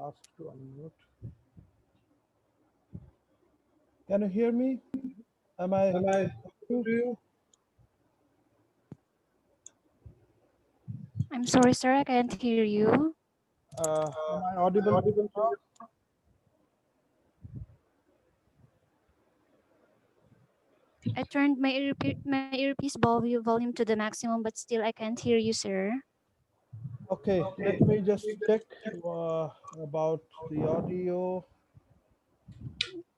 Ask to unmute. Can you hear me? Am I Am I audible to to you? you? I'm sorry, sir, I can't hear you. Am I Am I audible to you audible to now? you? I turned my earpiece volume to the maximum, but still I can't hear you, sir. Okay, let Okay. me just check about the audio.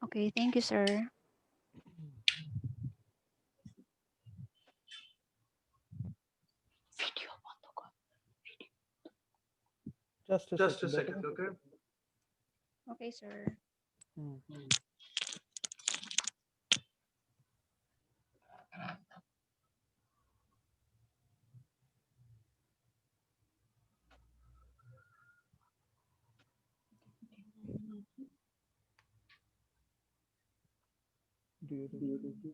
Okay, thank you, sir. Just a Just a second, second, okay? okay? Okay, sir. Hmm. Do you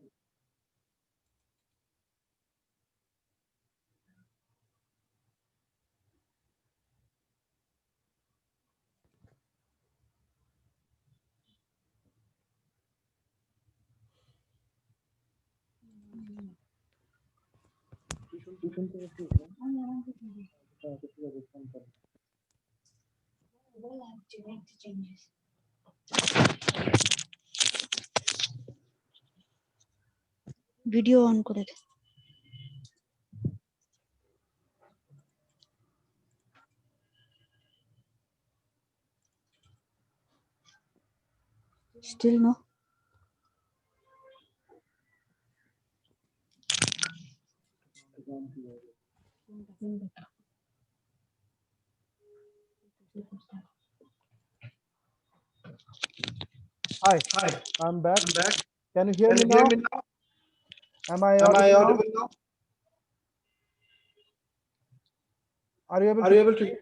video on করে দে still no Hi, Hi, I'm back. I'm back. Can you hear Can me you hear now? me now? Am I Am I audible now? audible now? Are you able Are to you hear able me? to?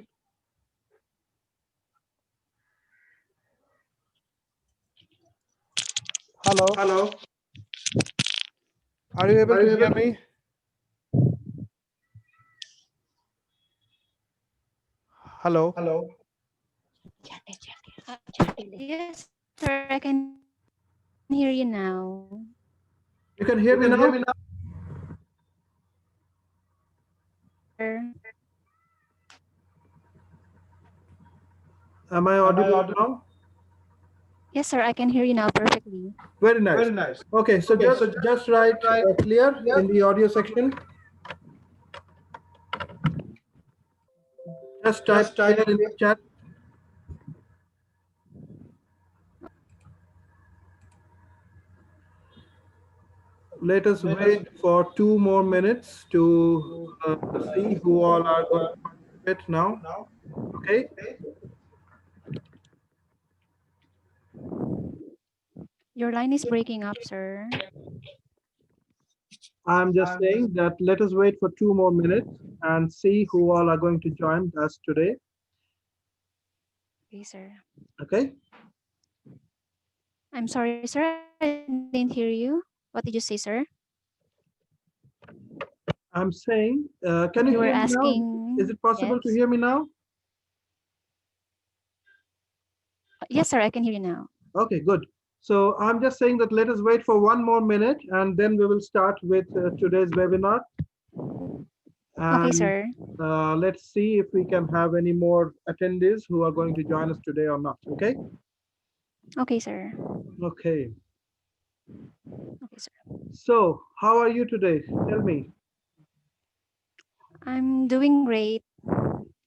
Hello? Hello. Are you able Are to you hear able to? me? Hello? Hello. Yes, sir, I can hear you now. You can hear You me can hear now? me now? Sir. Am I Am I audible audible? now? Yes, sir, I can hear you now perfectly. Very nice. Very nice. Okay, so Okay, just so just write right clear here. in the audio section. Just type Just clear type in the here. chat. Let us Let us. wait for 2 more minutes to see who all are going to participate now. Now. Okay. Okay. Your line is breaking up, sir. I'm just I'm just. saying that let us wait for 2 more minutes and see who all are going to join us today. Okay, sir. Okay. I'm sorry, sir, I didn't hear you. What did you say, sir? I'm saying, can You you were hear me now? Is asking, it possible to yes? hear me now? Yes, sir, I can hear you now. Okay, good. So I'm just saying that let us wait for 1 more minute and then we will start with today's webinar. Okay, And sir. let's see if we can have any more attendees who are going to join us today or not. Okay. Okay, sir. Okay. Okay, sir. So how are you today? Tell me. I'm doing great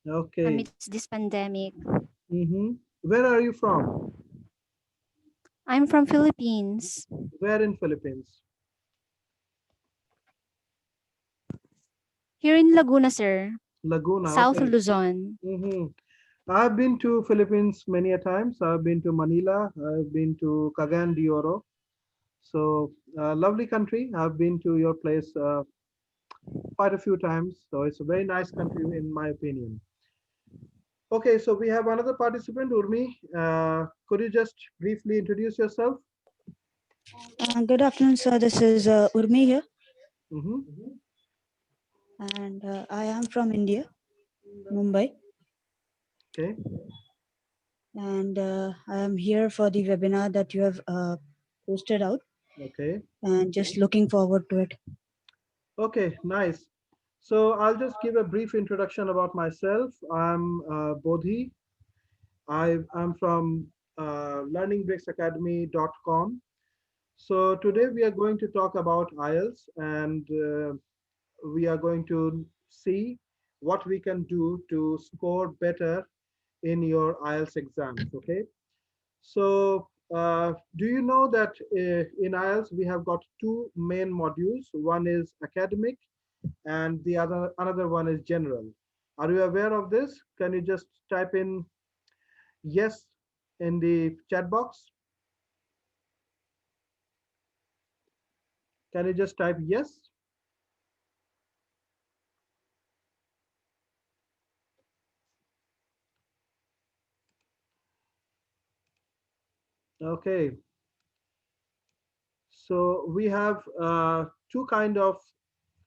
Okay. amidst this pandemic. Where are you from? I'm from Philippines. Where in Philippines? Here in Laguna, sir. Laguna. South Okay. Luzon. hmm I've been to Philippines many a times. I've been to Manila. I've been to Cagayan de Oro. So lovely country. I've been to your place quite a few times. So it's a very nice country in my opinion. Okay, so we have another participant, Urmi. Could you just briefly introduce yourself? good afternoon sir, this is Urmi here. Mm-hmm. and I am from India, Mumbai, Okay. and I am here for the webinar that you have posted out, Okay. and just looking forward to it. Okay. Nice. So I'll just give a brief introduction about myself. I'm Bodhi. I'm from learningbricksacademy.com. So today we are going to talk about IELTS, and we are going to see what we can do to score better in your IELTS exams. Okay. So do you know that in IELTS we have got two main modules? One is academic, and the other another one is general. Are you aware of this? Can you just type in yes in the chat box? Can you just type yes? Okay. So we have two kind of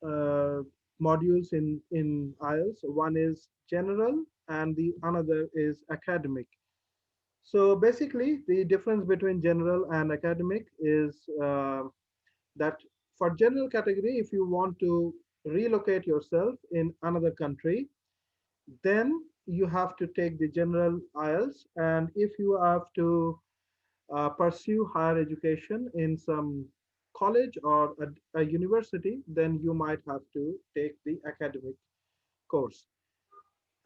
uh, modules in IELTS. One is general, and the another is academic. So basically, the difference between general and academic is that for general category, if you want to relocate yourself in another country, then you have to take the general IELTS. And if you have to pursue higher education in some college or a university, then you might have to take the academic course.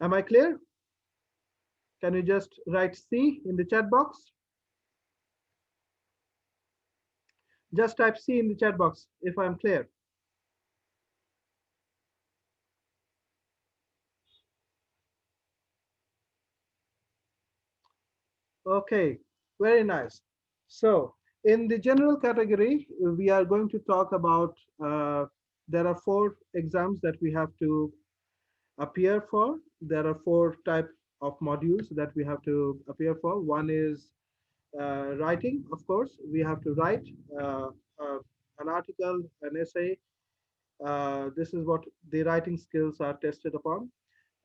Am I clear? Can you just write C in the chat box? Just type C in the chat box if I'm clear. Okay, very nice. So, in the general category, we are going to talk about there are four exams that we have to appear for. There are four type of modules that we have to appear for. One is writing, of course. We have to write uh, uh, an article, an essay. This is what the writing skills are tested upon.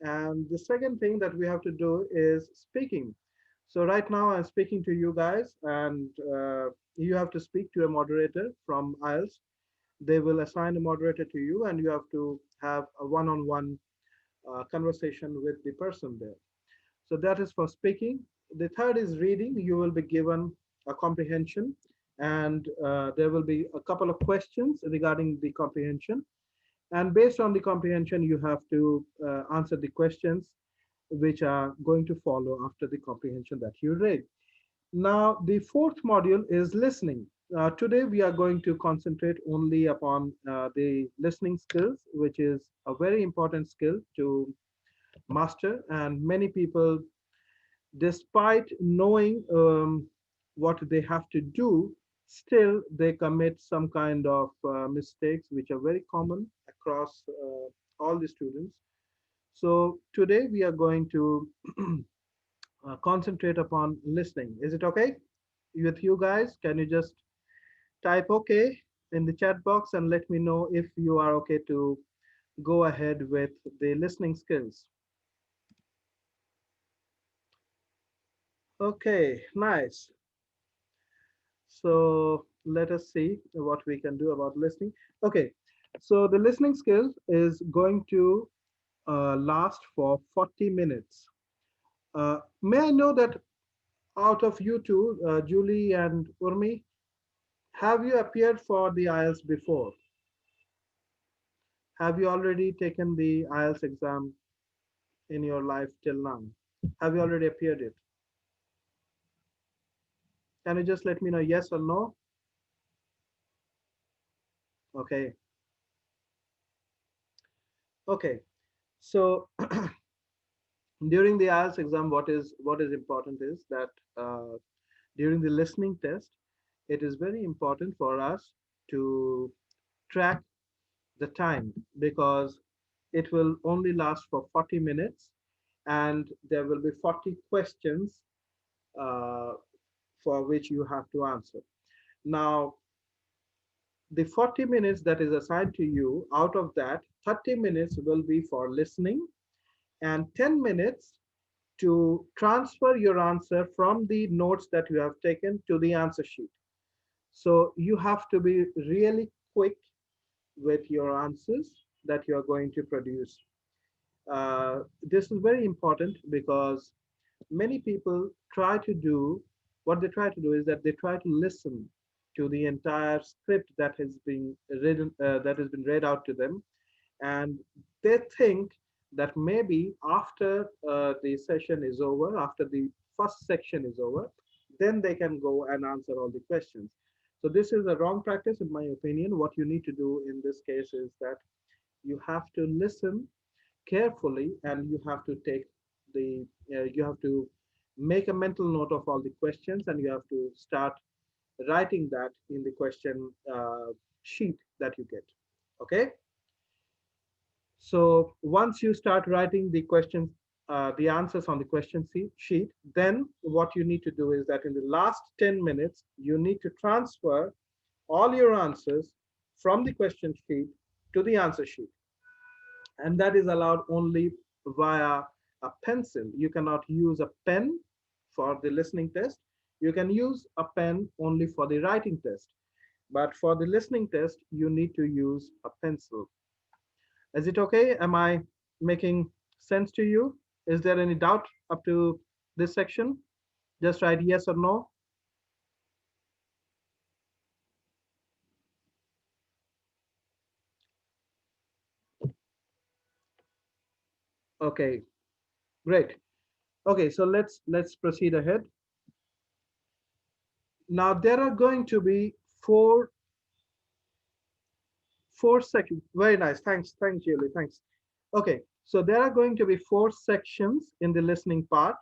And the second thing that we have to do is speaking. So right now I'm speaking to you guys, and you have to speak to a moderator from IELTS. They will assign a moderator to you, and you have to have a one-on-one conversation with the person there. So that is for speaking. The third is reading. You will be given a comprehension, and there will be a couple of questions regarding the comprehension. And based on the comprehension, you have to answer the questions which are going to follow after the comprehension that you read. Now, the fourth module is listening. Today, we are going to concentrate only upon the listening skills, which is a very important skill to master. And many people, despite knowing what they have to do, still they commit some kind of mistakes, which are very common across all the students. So today we are going to concentrate upon listening. Is it okay with you guys? Can you just type okay in the chat box and let me know if you are okay to go ahead with the listening skills? Okay, nice. So let us see what we can do about listening. Okay, so the listening skill is going to last for 40 minutes. May I know that out of you two, Julie and Urmi, have you appeared for the IELTS before? Have you already taken the IELTS exam in your life till now? Have you already appeared it? Can you just let me know yes or no? Okay, okay. So during the IELTS exam, what is important is that during the listening test, it is very important for us to track the time because it will only last for 40 minutes and there will be 40 questions uh, for which you have to answer. Now, the 40 minutes that is assigned to you, out of that, 30 minutes will be for listening and 10 minutes to transfer your answer from the notes that you have taken to the answer sheet. So you have to be really quick with your answers that you are going to produce. This is very important because many people try to do what they try to do is that they try to listen to the entire script that has been written, that has been read out to them, and they think that maybe after the session is over, after the first section is over, then they can go and answer all the questions. So this is a wrong practice, in my opinion. What you need to do in this case is that you have to listen carefully, and you have to take the you have to make a mental note of all the questions, and you have to start writing that in the question sheet that you get. Okay, so once you start writing the questions, the answers on the question sheet, then what you need to do is that in the last 10 minutes you need to transfer all your answers from the question sheet to the answer sheet, and that is allowed only via a pencil. You cannot use a pen for the listening test. You can use a pen only for the writing test. But for the listening test, you need to use a pencil. Is it okay? Am I making sense to you? Is there any doubt up to this section? Just write yes or no. Okay, great. Okay, so let's proceed ahead. Now there are going to be four sections. Very nice. Thanks, Julie. Thanks. Okay, so there are going to be four sections in the listening part.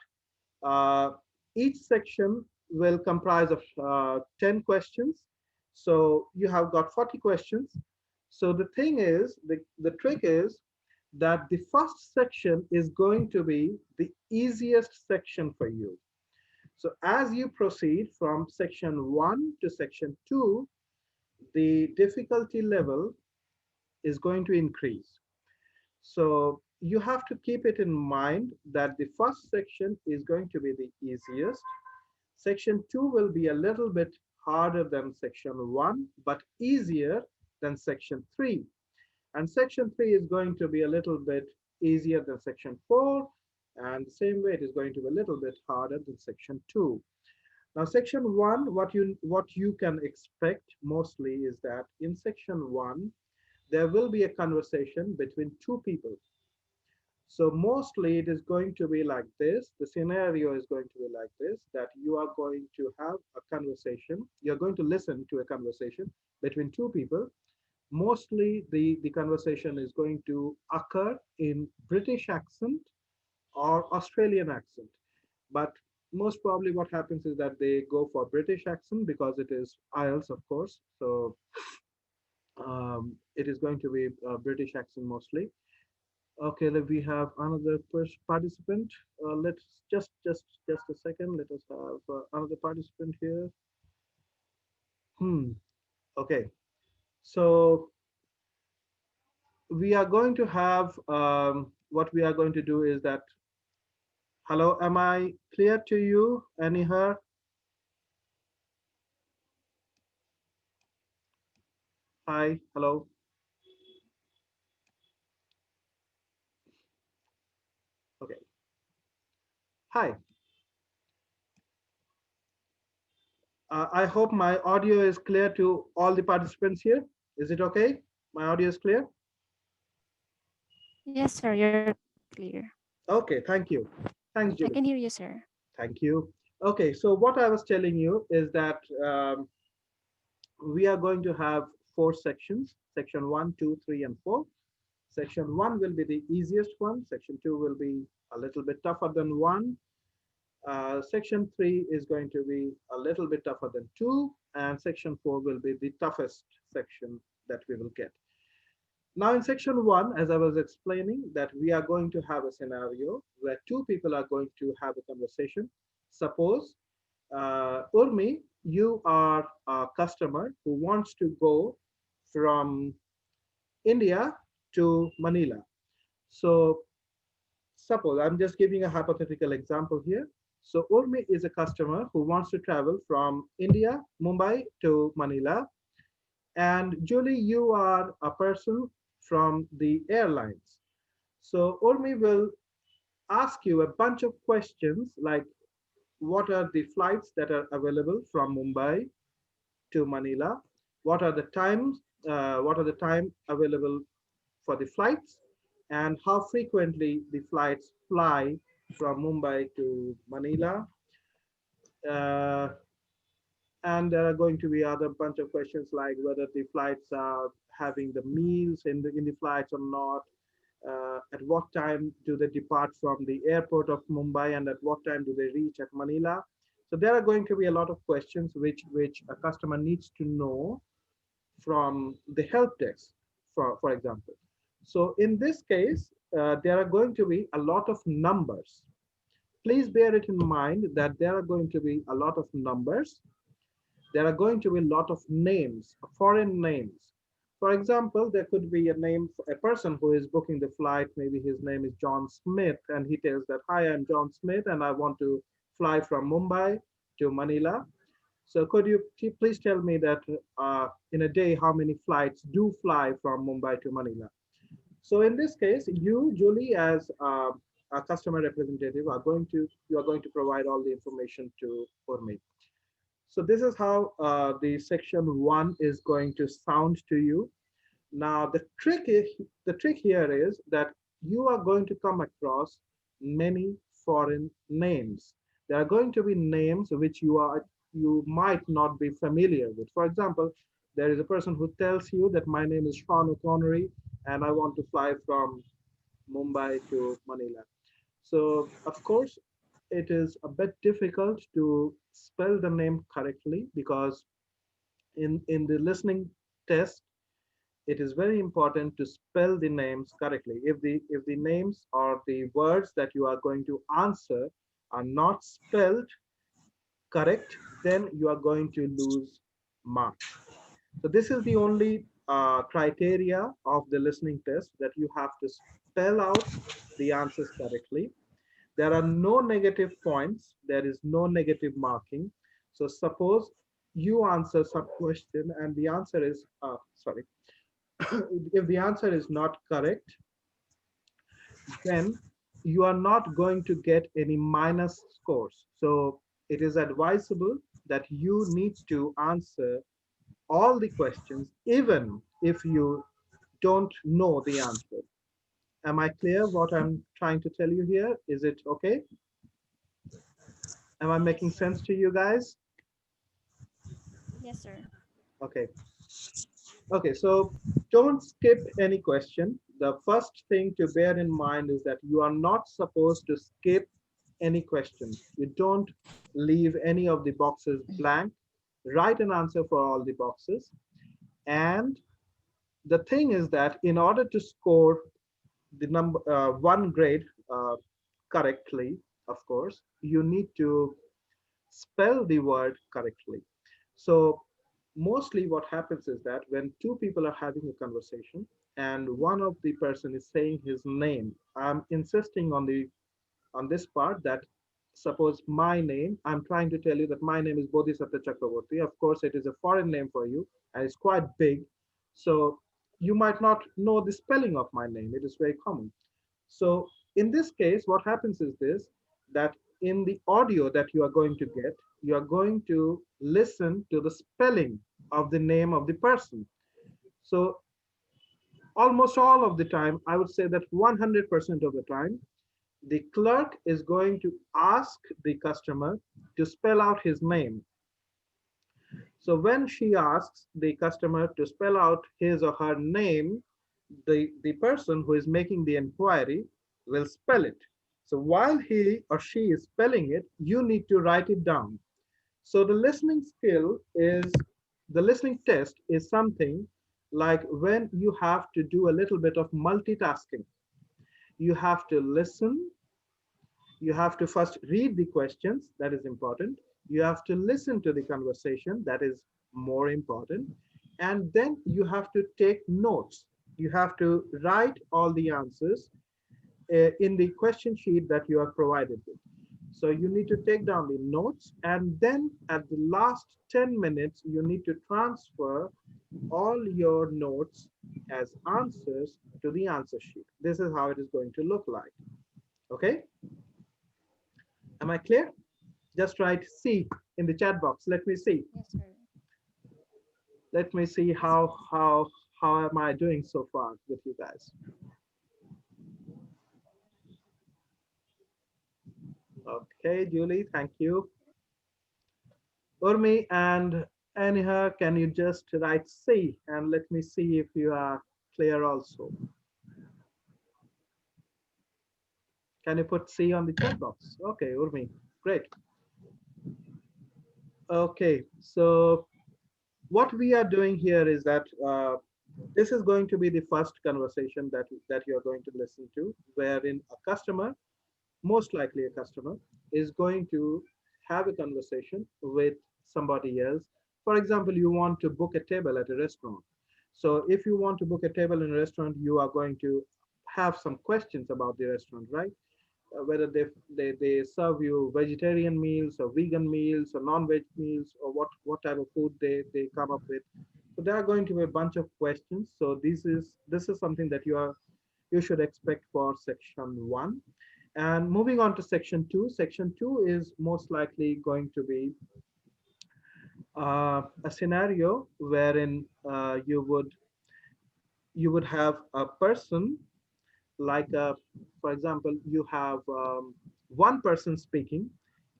Uh, each section will comprise of 10 questions. So you have got 40 questions. So the thing is, the trick is that the first section is going to be the easiest section for you. So as you proceed from section 1 to section 2, the difficulty level is going to increase. So you have to keep it in mind that the first section is going to be the easiest. Section 2 will be a little bit harder than section 1, but easier than section 3. And section 3 is going to be a little bit easier than section 4. And the same way it is going to be a little bit harder than section 2. Now, section 1, what you can expect mostly is that in section 1, there will be a conversation between two people. So mostly it is going to be like this. The scenario is going to be like this, that you are going to have a conversation. You're going to listen to a conversation between two people. Mostly the conversation is going to occur in British accent or Australian accent. But most probably what happens is that they go for British accent because it is IELTS, of course. So it is going to be British accent mostly. Okay, we have another participant. Let's just a second. Let us have another participant here. Hmm. Okay. So we are going to have what we are going to do is that. Hello, am I clear to you? Any her? Hi. Hello. Okay. Hi. I hope my audio is clear to all the participants here. Is it okay? My audio is clear? Yes, sir, you're clear. Okay, thank you. I Thanks, can hear Julie. you, sir. Thank you. Okay, so what I was telling you is that we are going to have four sections, section 1, 2, 3, and 4. Section 1 will be the easiest one. Section 2 will be a little bit tougher than 1. Section 3 is going to be a little bit tougher than 2. And section 4 will be the toughest section that we will get. Now in section 1, as I was explaining, that we are going to have a scenario where two people are going to have a conversation. Suppose, Urmi, you are a customer who wants to go from India to Manila. So suppose I'm just giving a hypothetical example here. So Urmi is a customer who wants to travel from India, Mumbai to Manila. And Julie, you are a person from the airlines. So Urmi will ask you a bunch of questions like what are the flights that are available from Mumbai to Manila? What are the times? What are the time available for the flights? And how frequently the flights fly from Mumbai to Manila? Uh, and there are going to be other bunch of questions like whether the flights are having the meals in the flights or not. At what time do they depart from the airport of Mumbai and at what time do they reach at Manila? So there are going to be a lot of questions which a customer needs to know from the help desk, for example. So in this case, there are going to be a lot of numbers. Please bear it in mind that there are going to be a lot of numbers. There are going to be a lot of names, foreign names. For example, there could be a name for a person who is booking the flight. Maybe his name is John Smith, and he tells that, "Hi, I'm John Smith, and I want to fly from Mumbai to Manila. So could you please tell me that in a day, how many flights do fly from Mumbai to Manila?" So in this case, you, Julie, as a customer representative, you are going to provide all the information to for me. So this is how the section one is going to sound to you. Now the trick here is that you are going to come across many foreign names. There are going to be names which you might not be familiar with. For example, there is a person who tells you that my name is Sean O'Connery and I want to fly from Mumbai to Manila. So of course, it is a bit difficult to spell the name correctly because in the listening test, it is very important to spell the names correctly. If the names or the words that you are going to answer are not spelled correct, then you are going to lose marks. So this is the only criteria of the listening test, that you have to spell out the answers correctly. There are no negative points. There is no negative marking. So suppose you answer some question and the answer is, sorry, if the answer is not correct, then you are not going to get any minus scores. So it is advisable that you need to answer all the questions, even if you don't know the answer. Am I clear what I'm trying to tell you here? Is it okay? Am I Yes, making sir. sense to you guys? Yes, sir. Okay. Okay, so don't skip any question. The first thing to bear in mind is that you are not supposed to skip any questions. You don't leave any of the boxes blank. Write an answer for all the boxes. And the thing is that in order to score the number one grade correctly, of course, you need to spell the word correctly. So mostly what happens is that when two people are having a conversation and one of the person is saying his name, I'm insisting on this part that suppose my name, I'm trying to tell you that my name is Bodhisattva Chakraborty. Of course, it is a foreign name for you and it's quite big. So you might not know the spelling of my name. It is very common. So in this case, what happens is this, that in the audio that you are going to get, you are going to listen to the spelling of the name of the person. So almost all of the time, I would say that 100% of the time, the clerk is going to ask the customer to spell out his name. So when she asks the customer to spell out his or her name, the person who is making the inquiry will spell it. So while he or she is spelling it, you need to write it down. So the listening test is something like when you have to do a little bit of multitasking. You have to listen, you have to first read the questions, that is important. You have to listen to the conversation, that is more important. and then you have to take notes. You have to write all the answers in the question sheet that you are provided with. So you need to take down the notes, and then at the last 10 minutes, you need to transfer all your notes as answers to the answer sheet. This is how it is going to look like. Okay, am I clear? Just write C in the chat box. Let me see. Yes, sir. Let me see Yes, sir. how am I doing so far with you guys. Okay, Julie, thank you. Urmi and Aniha, can you just write C and let me see if you are clear also. Can you put C on the chat box? Okay, Urmi, great. Okay, so what we are doing here is that this is going to be the first conversation that you are going to listen to, wherein a customer, most likely a customer, is going to have a conversation with somebody else. For example, you want to book a table at a restaurant. So if you want to book a table in a restaurant, you are going to have some questions about the restaurant, right? Whether they serve you vegetarian meals or vegan meals or non-veg meals, or what type of food they come up with. So there are going to be a bunch of questions. So this is something that you should expect for section 1. And moving on to section 2, section 2 is most likely going to be a scenario wherein you would have a person, like for example, you have one person speaking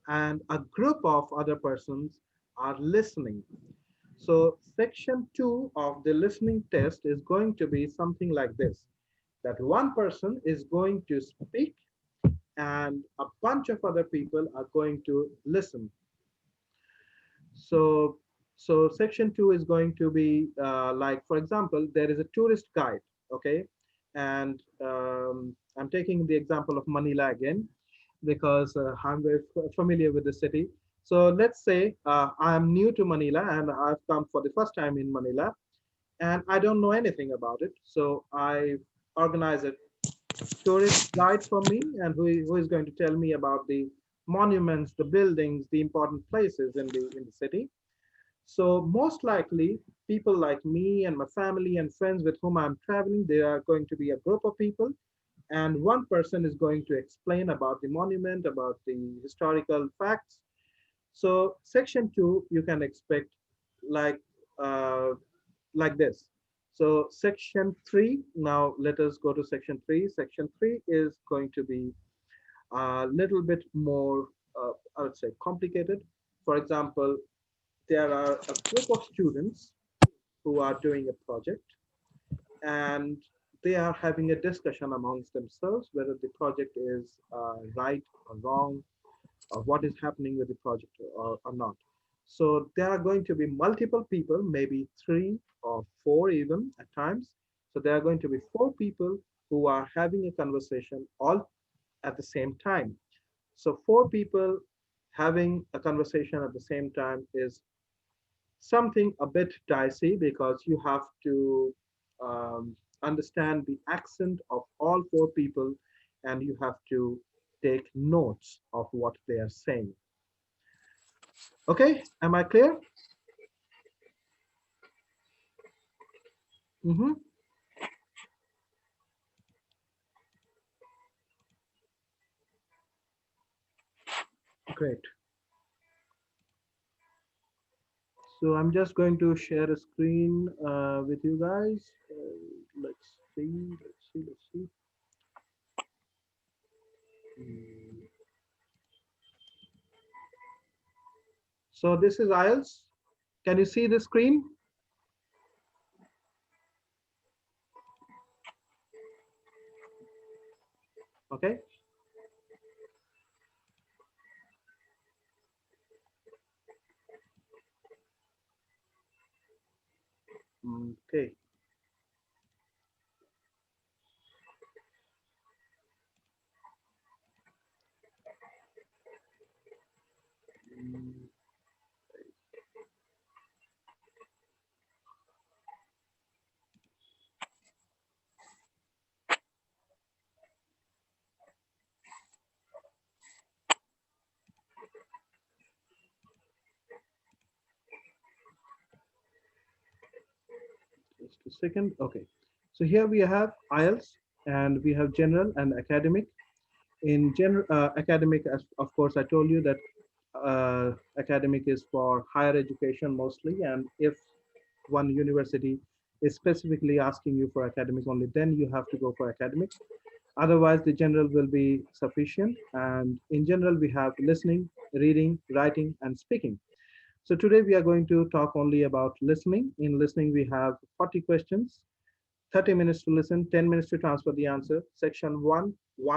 and a group of other persons are listening. So section 2 of the listening test is going to be something like this, that one person is going to speak and a bunch of other people are going to listen. So, so section 2 is going to be like, for example, there is a tourist guide, okay? And I'm taking the example of Manila again because I'm very familiar with the city. So let's say I'm new to Manila and I've come for the first time in Manila and I don't know anything about it. So I organize a tourist guide for me, and who is going to tell me about the monuments, the buildings, the important places in the city. So most likely, people like me and my family and friends with whom I'm traveling, they are going to be a group of people, and one person is going to explain about the monument, about the historical facts. So section 2, you can expect like uh, like this. So section 3, now let us go to section 3. Section 3 is going to be a little bit more, I would say, complicated. For example, there are a group of students who are doing a project and they are having a discussion amongst themselves whether the project is right or wrong, or what is happening with the project or not. So there are going to be multiple people, maybe 3 or 4 even at times. So there are going to be 4 people who are having a conversation all at the same time. So 4 people having a conversation at the same time is something a bit dicey because you have to understand the accent of all 4 people and you have to take notes of what they are saying. Okay, am I clear? Mm-hmm. Great. So I'm just going to share a screen with you guys. Let's see, let's see, let's see. Mm. So this is IELTS. Can you see the screen? Okay. Okay. Mm, second. Okay. So here we have IELTS and we have general and academic. In general, academic, as of course, I told you that academic is for higher education mostly, and if one university is specifically asking you for academic only, then you have to go for academic. Otherwise, the general will be sufficient. And in general, we have listening, reading, writing, and speaking. So today we are going to talk only about listening. In listening, we have 40 questions, 30 minutes to listen, 10 minutes to transfer the answer. Section one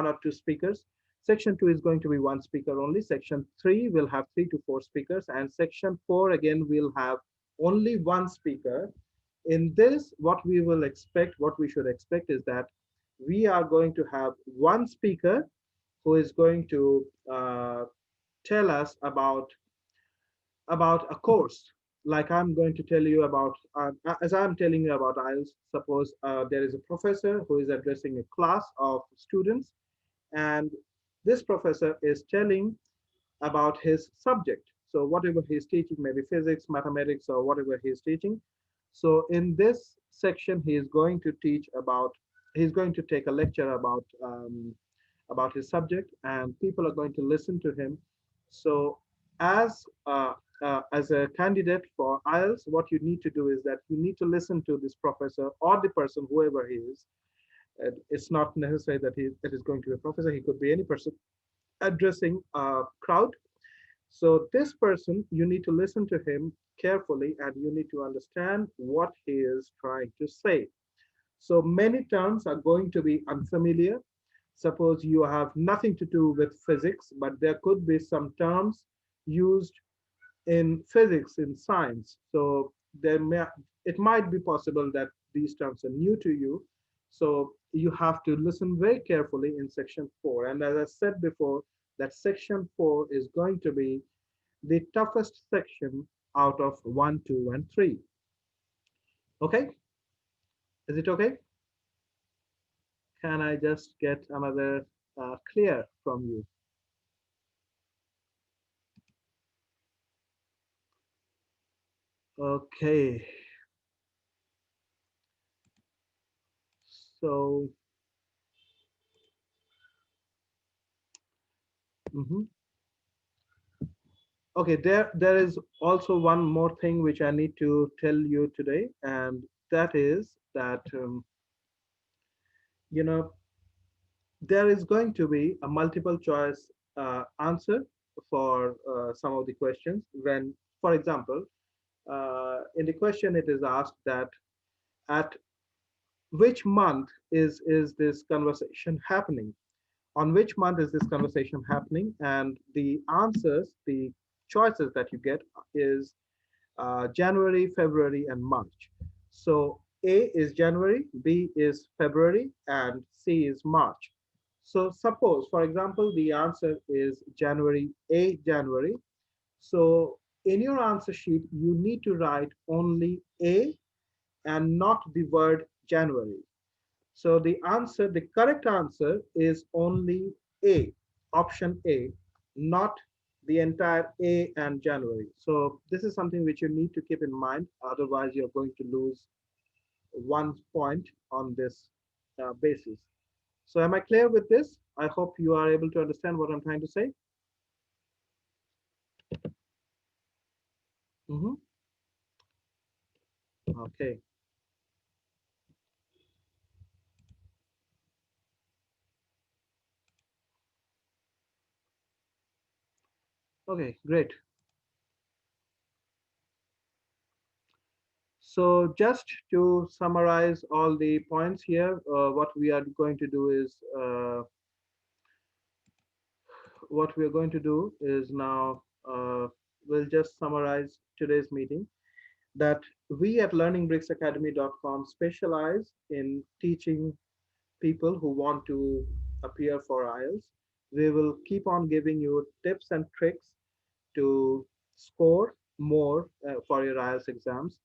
or two speakers. Section two is going to be one speaker only. Section three will have 3 to 4 speakers. And section four, again, will have only one speaker. In this, what we will expect, what we should expect is that we are going to have one speaker who is going to tell us about a course. Like I'm going to tell you about, as I'm telling you about IELTS, suppose there is a professor who is addressing a class of students, and this professor is telling about his subject. So whatever he's teaching, maybe physics, mathematics, or whatever he's teaching. So in this section, he is going to teach about, he's going to take a lecture about his subject, and people are going to listen to him. So as as a candidate for IELTS, what you need to do is that you need to listen to this professor or the person, whoever he is. It's not necessary that it is going to be a professor. He could be any person addressing a crowd. So this person, you need to listen to him carefully and you need to understand what he is trying to say. So many terms are going to be unfamiliar. Suppose you have nothing to do with physics, but there could be some terms used in physics, in science. So it might be possible that these terms are new to you. So you have to listen very carefully in section four. And as I said before, that section four is going to be the toughest section out of one, two, and three. Okay, is it okay? Can I just get another clear from you? Okay, so mhm. Okay, there is also one more thing which I need to tell you today, and that is that you know there is going to be a multiple choice answer for some of the questions. When, for example, in the question it is asked that at which month is this conversation happening? On which month is this conversation happening? And the answers, the choices that you get is January, February, and March. So A is January, B is February, and C is March. So suppose, for example, the answer is January, A, January. So in your answer sheet, you need to write only A and not the word January. So the answer, the correct answer is only A, option A, not the entire A and January. So this is something which you need to keep in mind. Otherwise, you're going to lose 1 point on this basis. So am I clear with this? I hope you are able to understand what I'm trying to say. Mhm. Okay. Okay, great. So just to summarize all the points here, what we are going to do is what we're going to do is now we'll just summarize today's meeting that we at learningbricksacademy.com specialize in teaching people who want to appear for IELTS. We will keep on giving you tips and tricks to score more for your IELTS exams.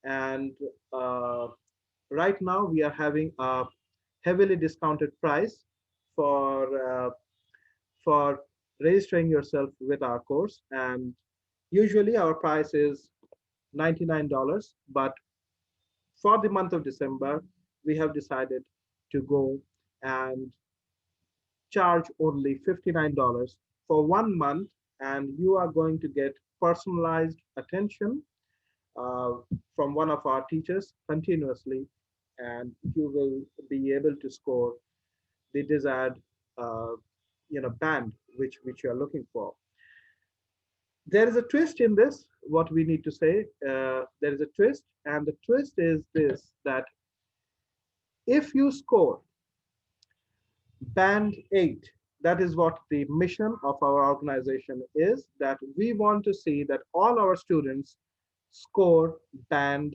And uh, right now we are having a heavily discounted price for uh, for registering yourself with our course. And usually our price is $99, but for the month of December, we have decided to go and charge only $59 for 1 month, and you are going to get personalized attention uh, from one of our teachers continuously, and you will be able to score the desired uh, band which you are looking for. There is a twist in this. What we need to say, there is a twist, and the twist is this: that if you score band 8, that is what the mission of our organization is, that we want to see that all our students score band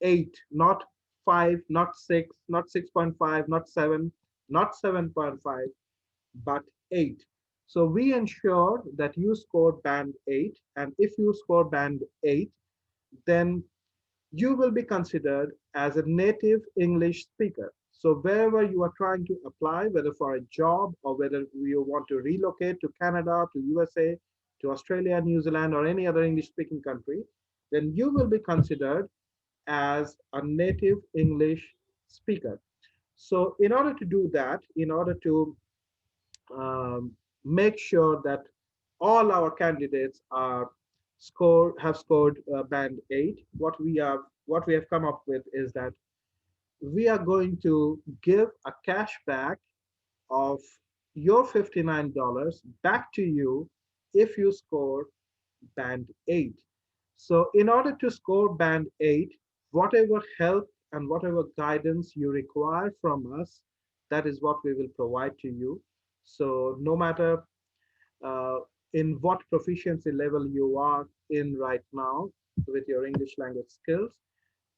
8, not 5, not 6, not 6.5, not 7, not 7.5, but 8. So we ensure that you score band 8, and if you score band 8, then you will be considered as a native English speaker. So wherever you are trying to apply, whether for a job or whether you want to relocate to Canada, to USA, to Australia, New Zealand, or any other English speaking country, then you will be considered as a native English speaker. So in order to do that, in order to um, make sure that all our candidates are have scored band 8, what we have come up with is that we are going to give a cashback of your $59 back to you if you score band 8. So in order to score band 8, whatever help and whatever guidance you require from us, that is what we will provide to you. So no matter uh, in what proficiency level you are in right now with your English language skills,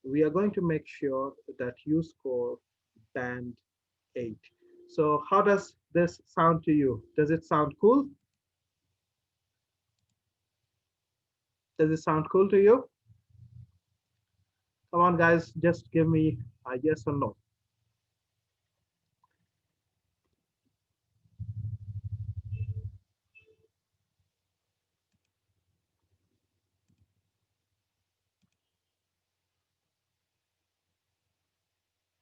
we are going to make sure that you score band 8. So how does this sound to you? Does it sound cool? Does it sound cool to you? Come on, guys, just give me a yes or no.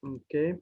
Okay.